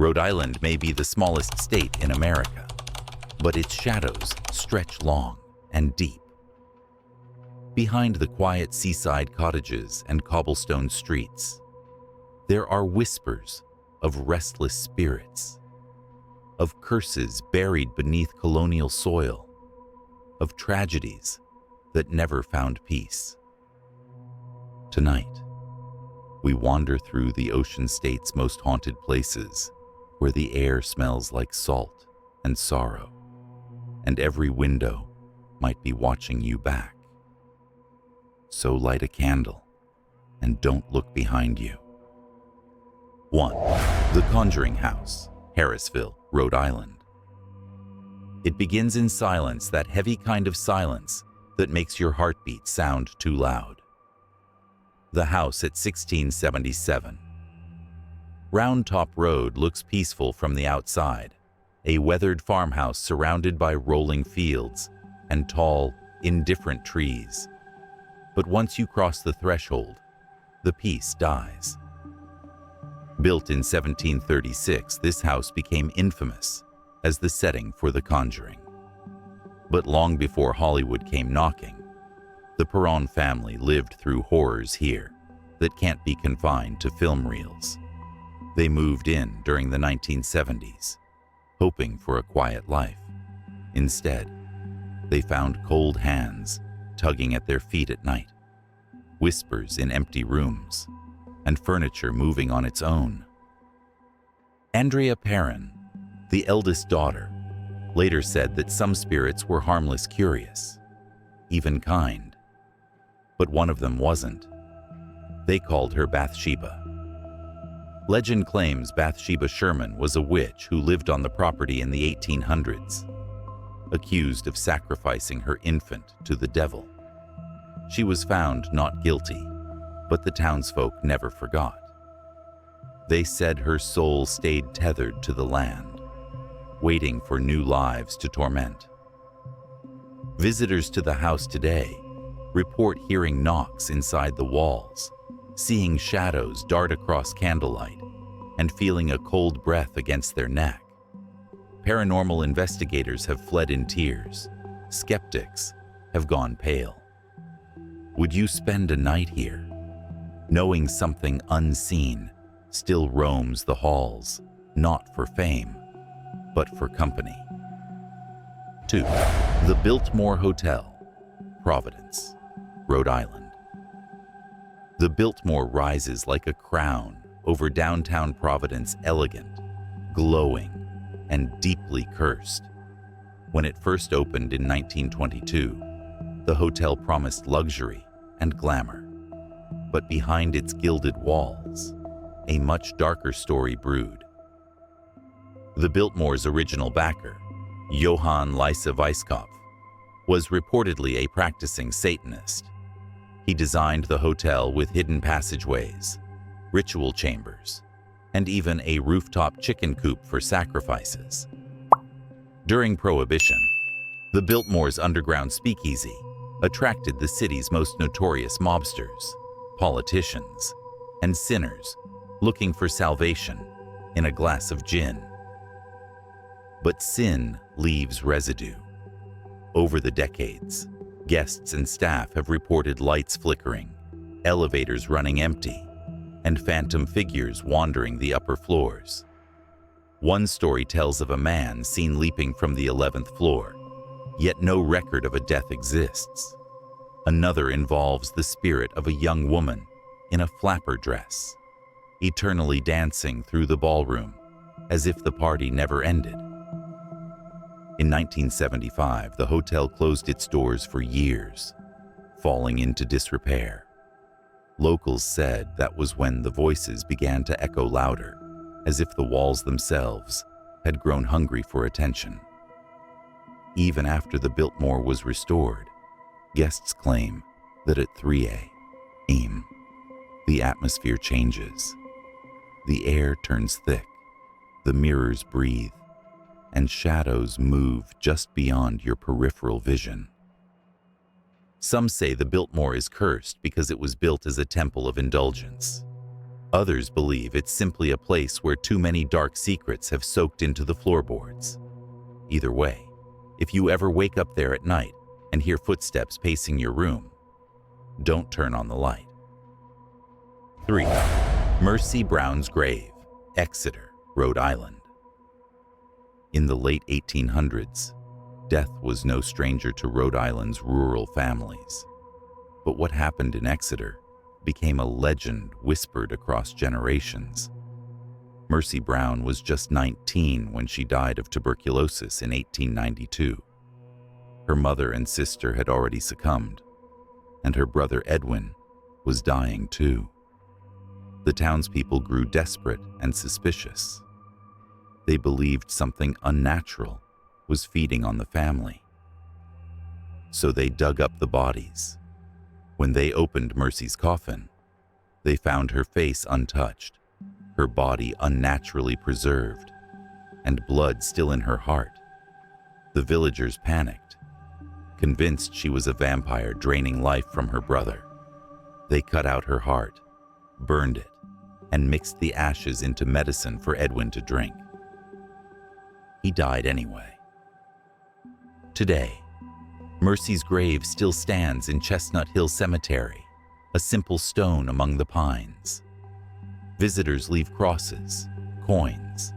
Rhode Island may be the smallest state in America, but its shadows stretch long and deep. Behind the quiet seaside cottages and cobblestone streets, there are whispers of restless spirits, of curses buried beneath colonial soil, of tragedies that never found peace. Tonight, we wander through the ocean state's most haunted places, where the air smells like salt and sorrow, and every window might be watching you back. So light a candle and don't look behind you. 1. The Conjuring House, Harrisville, Rhode Island. It begins in silence, that heavy kind of silence that makes your heartbeat sound too loud. The house at 1677. Round Top Road looks peaceful from the outside, a weathered farmhouse surrounded by rolling fields and tall, indifferent trees. But once you cross the threshold, the peace dies. Built in 1736, this house became infamous as the setting for The Conjuring. But long before Hollywood came knocking, the Perron family lived through horrors here that can't be confined to film reels. They moved in during the 1970s, hoping for a quiet life. Instead, they found cold hands tugging at their feet at night, whispers in empty rooms, and furniture moving on its own. Andrea Perron, the eldest daughter, later said that some spirits were harmless, curious, even kind. But one of them wasn't. They called her Bathsheba. Legend claims Bathsheba Sherman was a witch who lived on the property in the 1800s, accused of sacrificing her infant to the devil. She was found not guilty, but the townsfolk never forgot. They said her soul stayed tethered to the land, waiting for new lives to torment. Visitors to the house today report hearing knocks inside the walls, seeing shadows dart across candlelight, and feeling a cold breath against their neck. Paranormal investigators have fled in tears. Skeptics have gone pale. Would you spend a night here, knowing something unseen still roams the halls, not for fame, but for company? 2. The Biltmore Hotel, Providence, Rhode Island. The Biltmore rises like a crown over downtown Providence, elegant, glowing, and deeply cursed. When it first opened in 1922, the hotel promised luxury and glamour. But behind its gilded walls, a much darker story brewed. The Biltmore's original backer, Johann Lysa Weisskopf, was reportedly a practicing Satanist. He designed the hotel with hidden passageways, ritual chambers, and even a rooftop chicken coop for sacrifices. During Prohibition, the Biltmore's underground speakeasy attracted the city's most notorious mobsters, politicians, and sinners looking for salvation in a glass of gin. But sin leaves residue. Over the decades, guests and staff have reported lights flickering, elevators running empty, and phantom figures wandering the upper floors. One story tells of a man seen leaping from the 11th floor, yet no record of a death exists. Another involves the spirit of a young woman in a flapper dress, eternally dancing through the ballroom as if the party never ended. In 1975, the hotel closed its doors for years, falling into disrepair. Locals said that was when the voices began to echo louder, as if the walls themselves had grown hungry for attention. Even after the Biltmore was restored, guests claim that at 3 a.m., the atmosphere changes. The air turns thick, the mirrors breathe, and shadows move just beyond your peripheral vision. Some say the Biltmore is cursed because it was built as a temple of indulgence. Others believe it's simply a place where too many dark secrets have soaked into the floorboards. Either way, if you ever wake up there at night and hear footsteps pacing your room, don't turn on the light. 3. Mercy Brown's Grave, Exeter, Rhode Island. In the late 1800s, death was no stranger to Rhode Island's rural families. But what happened in Exeter became a legend whispered across generations. Mercy Brown was just 19 when she died of tuberculosis in 1892. Her mother and sister had already succumbed, and her brother Edwin was dying too. The townspeople grew desperate and suspicious. They believed something unnatural was feeding on the family. So they dug up the bodies. When they opened Mercy's coffin, they found her face untouched, her body unnaturally preserved, and blood still in her heart. The villagers panicked, convinced she was a vampire draining life from her brother. They cut out her heart, burned it, and mixed the ashes into medicine for Edwin to drink. He died anyway. Today, Mercy's grave still stands in Chestnut Hill Cemetery, a simple stone among the pines. Visitors leave crosses, coins,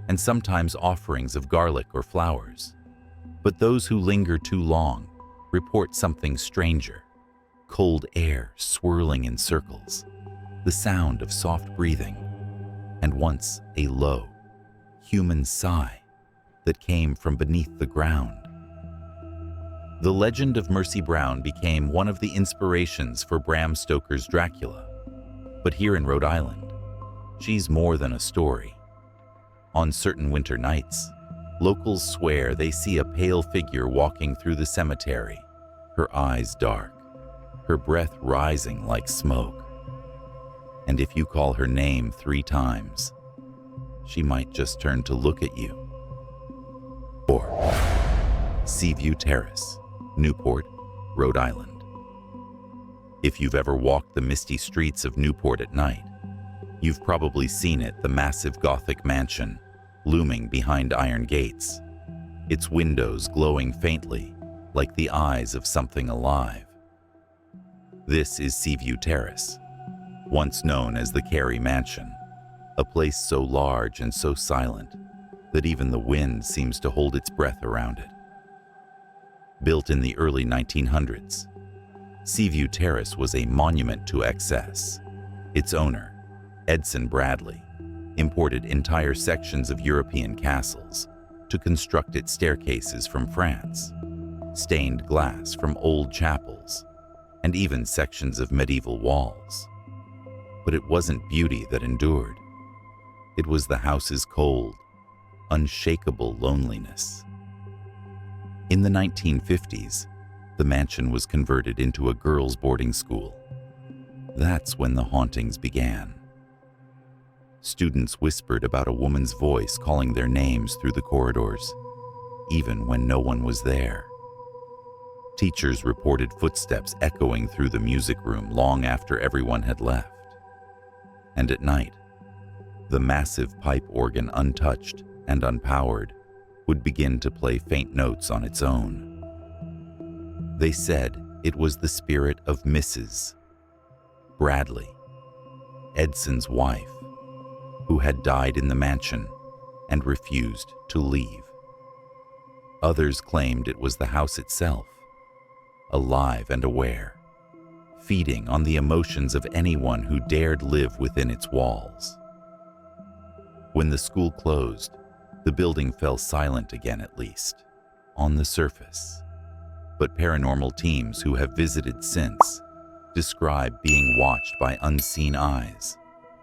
and sometimes offerings of garlic or flowers. But those who linger too long report something stranger: cold air swirling in circles, the sound of soft breathing, and once a low, human sigh that came from beneath the ground. The legend of Mercy Brown became one of the inspirations for Bram Stoker's Dracula. But here in Rhode Island, she's more than a story. On certain winter nights, locals swear they see a pale figure walking through the cemetery, her eyes dark, her breath rising like smoke. And if you call her name 3 times, she might just turn to look at you. 4. Seaview Terrace, Newport, Rhode Island. If you've ever walked the misty streets of Newport at night, you've probably seen it, the massive Gothic mansion looming behind iron gates, its windows glowing faintly like the eyes of something alive. This is Seaview Terrace, once known as the Carey Mansion, a place so large and so silent that even the wind seems to hold its breath around it. Built in the early 1900s, Seaview Terrace was a monument to excess. Its owner, Edson Bradley, imported entire sections of European castles to construct its staircases from France, stained glass from old chapels, and even sections of medieval walls. But it wasn't beauty that endured. It was the house's cold, unshakable loneliness. In the 1950s, the mansion was converted into a girls' boarding school. That's when the hauntings began. Students whispered about a woman's voice calling their names through the corridors, even when no one was there. Teachers reported footsteps echoing through the music room long after everyone had left. And at night, the massive pipe organ, untouched and unpowered, would begin to play faint notes on its own. They said it was the spirit of Mrs. Bradley, Edson's wife, who had died in the mansion and refused to leave. Others claimed it was the house itself, alive and aware, feeding on the emotions of anyone who dared live within its walls. When the school closed, the building fell silent again, at least on the surface. But paranormal teams who have visited since describe being watched by unseen eyes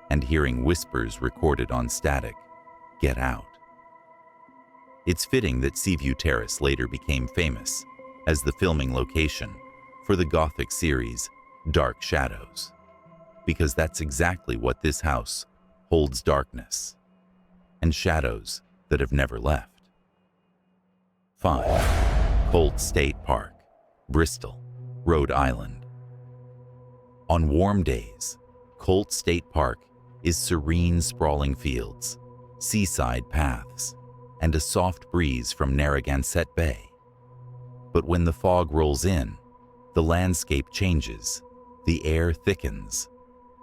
and hearing whispers recorded on static, "Get out." It's fitting that Seaview Terrace later became famous as the filming location for the Gothic series Dark Shadows, because that's exactly what this house holds: darkness and shadows that have never left. 5. Colt State Park, Bristol, Rhode Island. On warm days, Colt State Park is serene sprawling fields, seaside paths, and a soft breeze from Narragansett Bay. But when the fog rolls in, the landscape changes, the air thickens,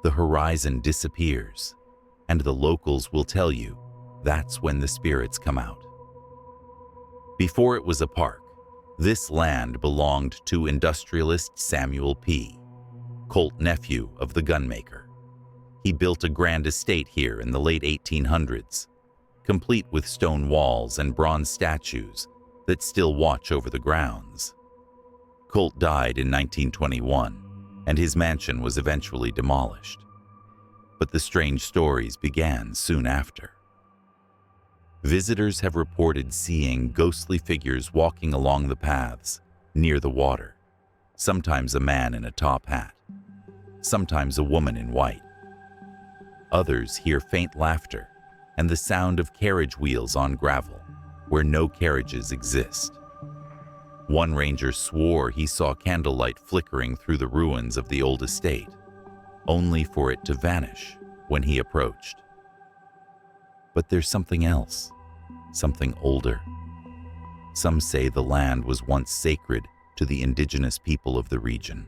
the horizon disappears, and the locals will tell you that's when the spirits come out. Before it was a park, this land belonged to industrialist Samuel P. Colt, nephew of the gunmaker. He built a grand estate here in the late 1800s, complete with stone walls and bronze statues that still watch over the grounds. Colt died in 1921, and his mansion was eventually demolished. But the strange stories began soon after. Visitors have reported seeing ghostly figures walking along the paths near the water, sometimes a man in a top hat, sometimes a woman in white. Others hear faint laughter and the sound of carriage wheels on gravel where no carriages exist. One ranger swore he saw candlelight flickering through the ruins of the old estate, only for it to vanish when he approached. But there's something else, something older. Some say the land was once sacred to the indigenous people of the region,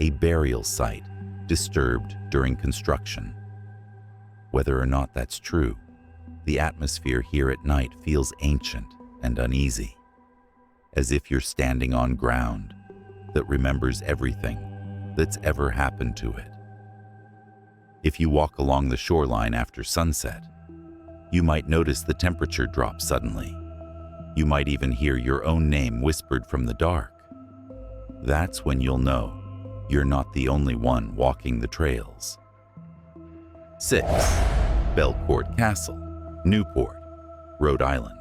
a burial site disturbed during construction. Whether or not that's true, the atmosphere here at night feels ancient and uneasy, as if you're standing on ground that remembers everything that's ever happened to it. If you walk along the shoreline after sunset, you might notice the temperature drop suddenly. You might even hear your own name whispered from the dark. That's when you'll know you're not the only one walking the trails. 6. Belcourt Castle, Newport, Rhode Island.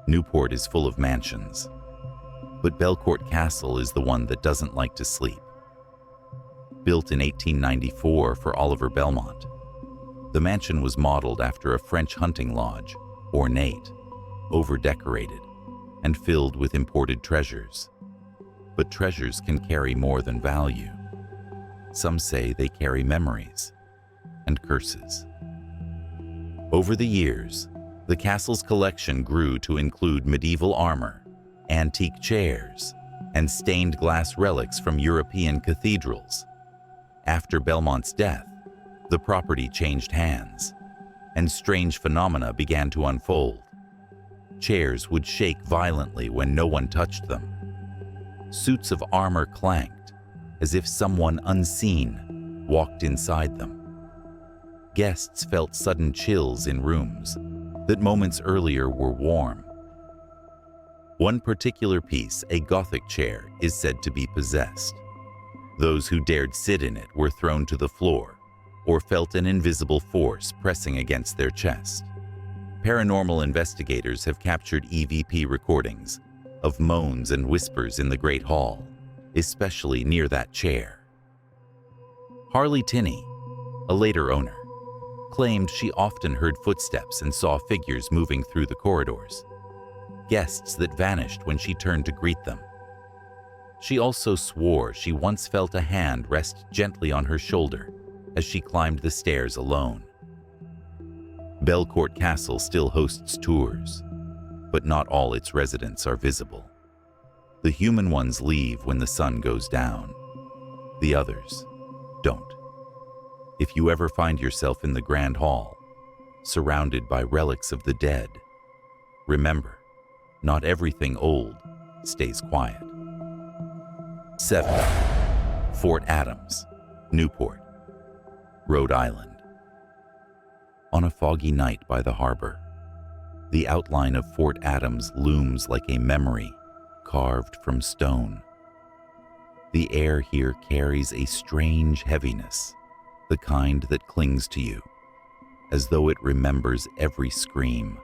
Newport is full of mansions, but Belcourt Castle is the one that doesn't like to sleep. Built in 1894 for Oliver Belmont, the mansion was modeled after a French hunting lodge, ornate, over-decorated, and filled with imported treasures. But treasures can carry more than value. Some say they carry memories and curses. Over the years, the castle's collection grew to include medieval armor, antique chairs, and stained glass relics from European cathedrals. After Belmont's death, the property changed hands, and strange phenomena began to unfold. Chairs would shake violently when no one touched them. Suits of armor clanked, as if someone unseen walked inside them. Guests felt sudden chills in rooms that moments earlier were warm. One particular piece, a Gothic chair, is said to be possessed. Those who dared sit in it were thrown to the floor or felt an invisible force pressing against their chest. Paranormal investigators have captured EVP recordings of moans and whispers in the Great Hall, especially near that chair. Harley Tinney, a later owner, claimed she often heard footsteps and saw figures moving through the corridors, guests that vanished when she turned to greet them. She also swore she once felt a hand rest gently on her shoulder as she climbed the stairs alone. Belcourt Castle still hosts tours, but not all its residents are visible. The human ones leave when the sun goes down. The others don't. If you ever find yourself in the Grand Hall, surrounded by relics of the dead, remember, not everything old stays quiet. 7. Fort Adams, Newport, Rhode Island. On a foggy night by the harbor, the outline of Fort Adams looms like a memory carved from stone. The air here carries a strange heaviness, the kind that clings to you, as though it remembers every scream,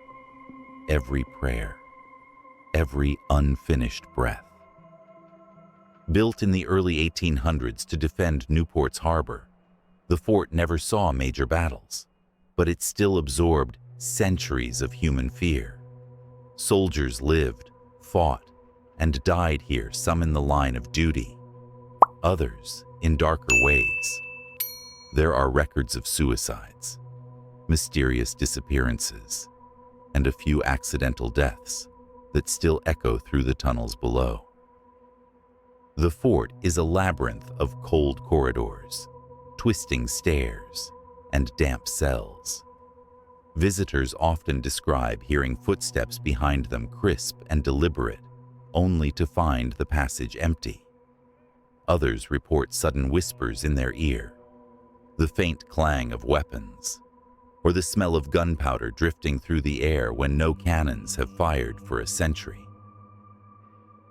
every prayer, every unfinished breath. Built in the early 1800s to defend Newport's harbor, the fort never saw major battles, but it still absorbed centuries of human fear. Soldiers lived, fought, and died here, some in the line of duty, others in darker ways. There are records of suicides, mysterious disappearances, and a few accidental deaths that still echo through the tunnels below. The fort is a labyrinth of cold corridors, twisting stairs, and damp cells. Visitors often describe hearing footsteps behind them crisp and deliberate, only to find the passage empty. Others report sudden whispers in their ear, the faint clang of weapons, or the smell of gunpowder drifting through the air when no cannons have fired for a century.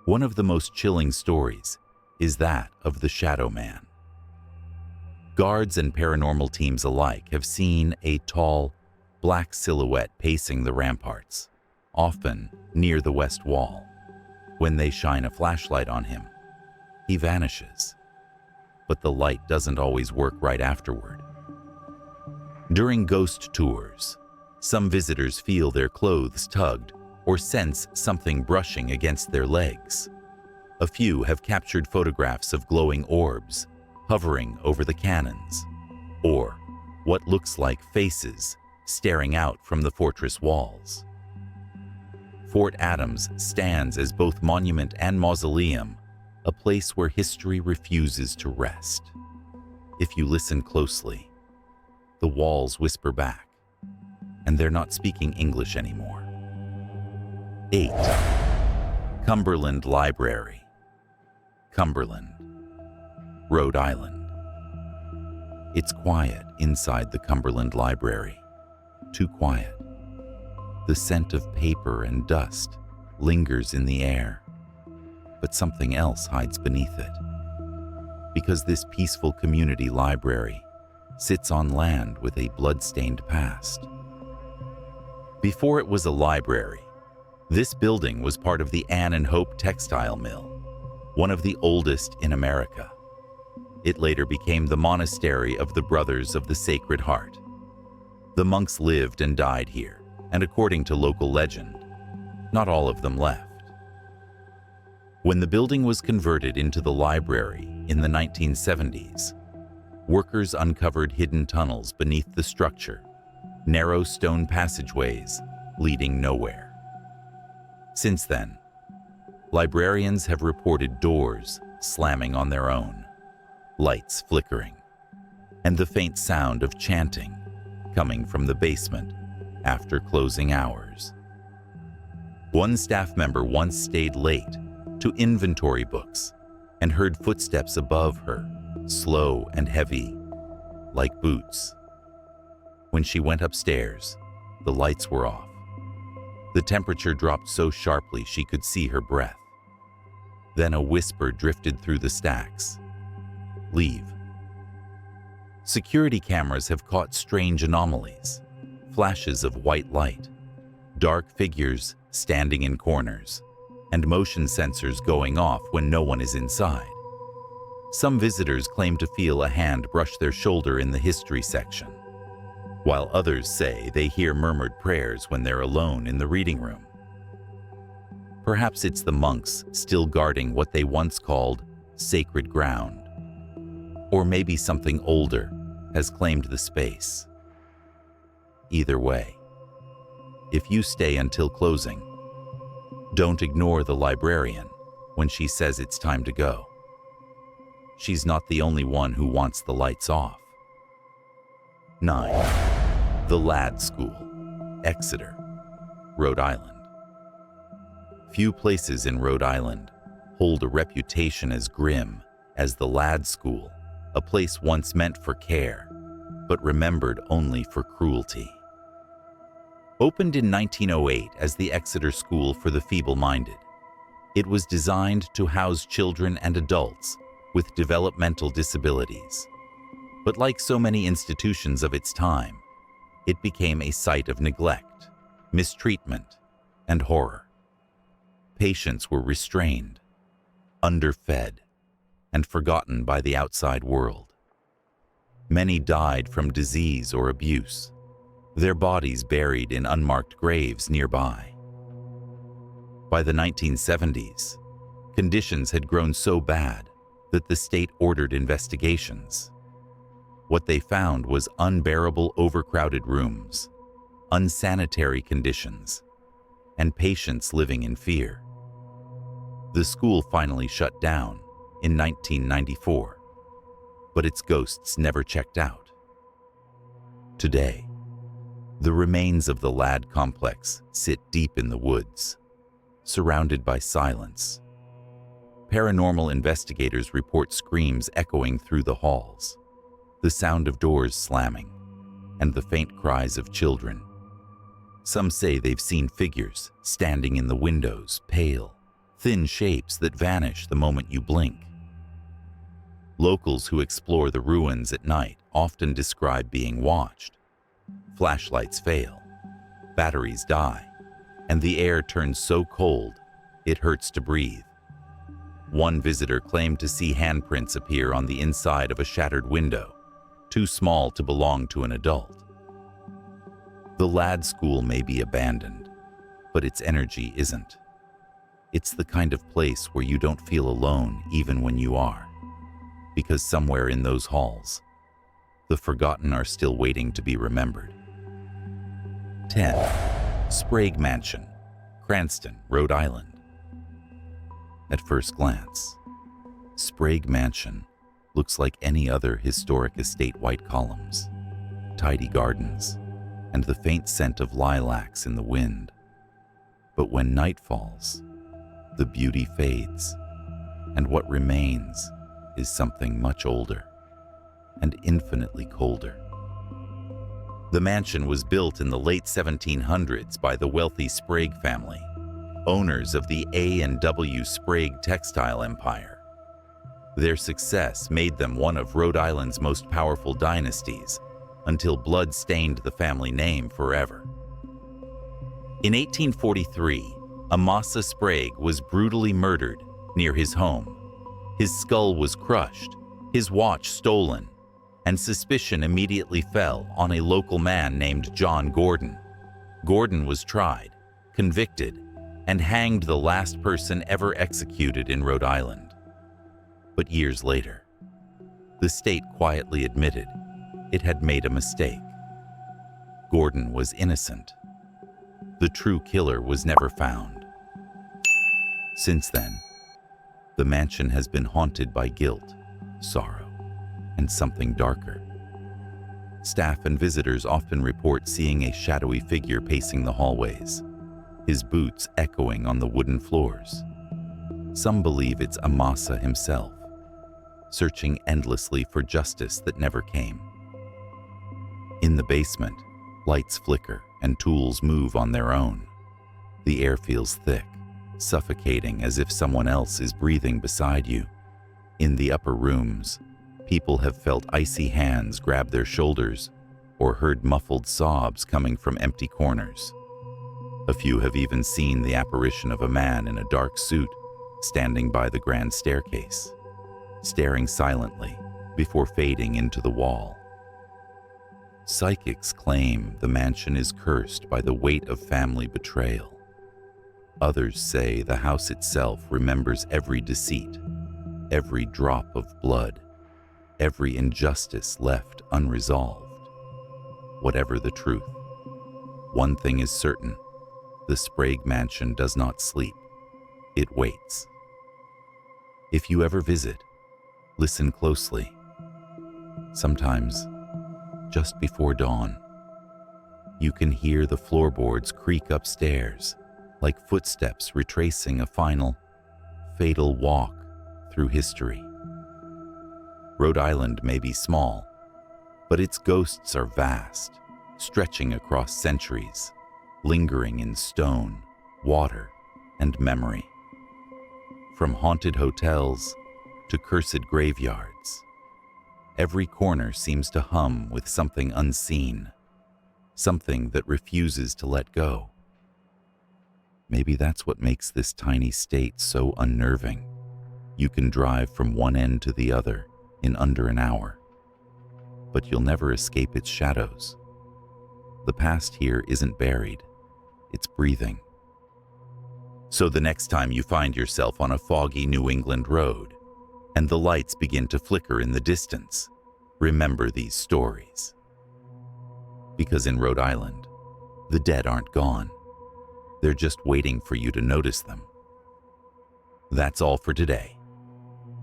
One of the most chilling stories is that of the Shadow Man. Guards and paranormal teams alike have seen a tall, black silhouette pacing the ramparts, often near the west wall. When they shine a flashlight on him, he vanishes, but the light doesn't always work right afterward. During ghost tours, some visitors feel their clothes tugged or sense something brushing against their legs. A few have captured photographs of glowing orbs hovering over the cannons, or what looks like faces staring out from the fortress walls. Fort Adams stands as both monument and mausoleum, a place where history refuses to rest. If you listen closely, the walls whisper back, and they're not speaking English anymore. 8. Cumberland Library, Cumberland, Rhode Island. It's quiet inside the Cumberland Library, too quiet. The scent of paper and dust lingers in the air, but something else hides beneath it. Because this peaceful community library sits on land with a blood-stained past. Before it was a library, this building was part of the Ann and Hope Textile Mill, one of the oldest in America. It later became the monastery of the Brothers of the Sacred Heart. The monks lived and died here, and according to local legend, not all of them left. When the building was converted into the library in the 1970s, workers uncovered hidden tunnels beneath the structure, narrow stone passageways leading nowhere. Since then, librarians have reported doors slamming on their own, lights flickering, and the faint sound of chanting coming from the basement after closing hours. One staff member once stayed late to inventory books and heard footsteps above her, slow and heavy, like boots. When she went upstairs, the lights were off. The temperature dropped so sharply she could see her breath. Then a whisper drifted through the stacks. "Leave." Security cameras have caught strange anomalies, flashes of white light, dark figures standing in corners, and motion sensors going off when no one is inside. Some visitors claim to feel a hand brush their shoulder in the history section, while others say they hear murmured prayers when they're alone in the reading room. Perhaps it's the monks still guarding what they once called sacred ground. Or maybe something older has claimed the space. Either way, if you stay until closing, don't ignore the librarian when she says it's time to go. She's not the only one who wants the lights off. 9. The Ladd School, Exeter, Rhode Island. Few places in Rhode Island hold a reputation as grim as the Ladd School, a place once meant for care, but remembered only for cruelty. Opened in 1908 as the Exeter School for the Feeble-Minded, it was designed to house children and adults with developmental disabilities. But like so many institutions of its time, it became a site of neglect, mistreatment, and horror. Patients were restrained, underfed, and forgotten by the outside world. Many died from disease or abuse, their bodies buried in unmarked graves nearby. By the 1970s, conditions had grown so bad that the state ordered investigations. What they found was unbearable overcrowded rooms, unsanitary conditions, and patients living in fear. The school finally shut down in 1994, but its ghosts never checked out. Today, the remains of the Ladd complex sit deep in the woods, surrounded by silence. Paranormal investigators report screams echoing through the halls, the sound of doors slamming, and the faint cries of children. Some say they've seen figures standing in the windows, pale, thin shapes that vanish the moment you blink. Locals who explore the ruins at night often describe being watched. Flashlights fail, batteries die, and the air turns so cold it hurts to breathe. One visitor claimed to see handprints appear on the inside of a shattered window, too small to belong to an adult. The Ladd School may be abandoned, but its energy isn't. It's the kind of place where you don't feel alone even when you are, because somewhere in those halls, the forgotten are still waiting to be remembered. 10. Sprague Mansion, Cranston, Rhode Island. At first glance, Sprague Mansion looks like any other historic estate. White columns, tidy gardens, and the faint scent of lilacs in the wind. But when night falls, the beauty fades, and what remains is something much older and infinitely colder. The mansion was built in the late 1700s by the wealthy Sprague family, owners of the A&W Sprague textile empire. Their success made them one of Rhode Island's most powerful dynasties until blood stained the family name forever. In 1843, Amasa Sprague was brutally murdered near his home. His skull was crushed, his watch stolen, and suspicion immediately fell on a local man named John Gordon. Gordon was tried, convicted, and hanged, the last person ever executed in Rhode Island. But years later, the state quietly admitted it had made a mistake. Gordon was innocent. The true killer was never found. Since then, the mansion has been haunted by guilt, sorrow, and something darker. Staff and visitors often report seeing a shadowy figure pacing the hallways, his boots echoing on the wooden floors. Some believe it's Amasa himself, searching endlessly for justice that never came. In the basement, lights flicker and tools move on their own. The air feels thick, suffocating, as if someone else is breathing beside you. In the upper rooms, people have felt icy hands grab their shoulders or heard muffled sobs coming from empty corners. A few have even seen the apparition of a man in a dark suit standing by the grand staircase, staring silently before fading into the wall. Psychics claim the mansion is cursed by the weight of family betrayal. Others say the house itself remembers every deceit, every drop of blood, every injustice left unresolved. Whatever the truth, one thing is certain: the Sprague Mansion does not sleep. It waits. If you ever visit, listen closely. Sometimes, just before dawn, you can hear the floorboards creak upstairs, like footsteps retracing a final, fatal walk through history. Rhode Island may be small, but its ghosts are vast, stretching across centuries, lingering in stone, water, and memory. From haunted hotels to cursed graveyards, every corner seems to hum with something unseen, something that refuses to let go. Maybe that's what makes this tiny state so unnerving. You can drive from one end to the other in under an hour, but you'll never escape its shadows. The past here isn't buried, it's breathing. So the next time you find yourself on a foggy New England road and the lights begin to flicker in the distance, remember these stories. Because in Rhode Island, the dead aren't gone. They're just waiting for you to notice them. That's all for today.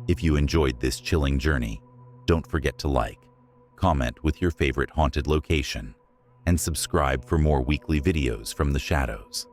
If you enjoyed this chilling journey, don't forget to like, comment with your favorite haunted location, and subscribe for more weekly videos from the shadows.